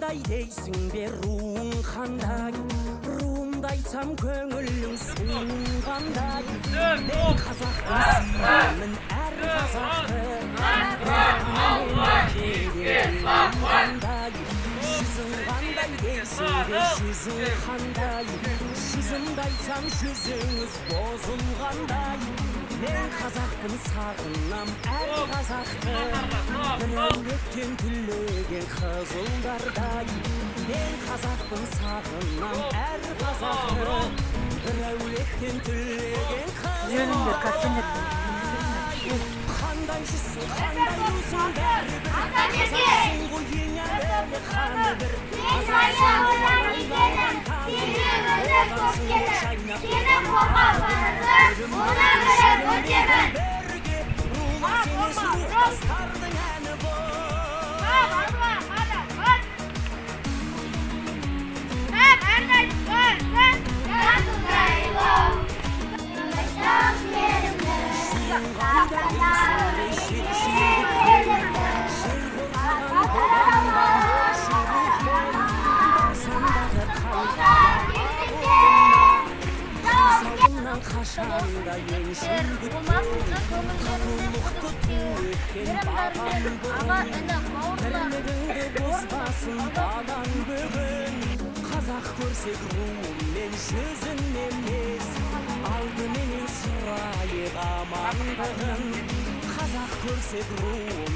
қандай дейсің бе руың қандай, руымды айтсам көңілің суың қандай. Мен қазақты сүйемін әр қазақты, қандай жүзің қандай дейсің бе жүзің қандай, жүзімді айтсам жүзіңіз бозылғандай. Мен қазақпын сағынам әр қазақты, біреуліктен түлеген қызылдардай. Мен қазақпын сағынам әр қазақты, біреуліктен түлеген қызылдардай. Қандай жүзсің, қандай русың, бәрі бір қазақсың ғой ең әуелі қаны бір. Қазақсың одан екенін сенде өзі көп келі, сені қоқап барады, одан бірі өтемін. Рулас емес рухтастардың әні бұл. Қашанда ең сүргіткен татулықты түнеткен бабам бүгін, бірлігіңді бұзбасын балаң бүгін. Қазақ көрсек руымен жүзін емес, алдыменен сұрайық амандығын. Қазақ көрсек руымен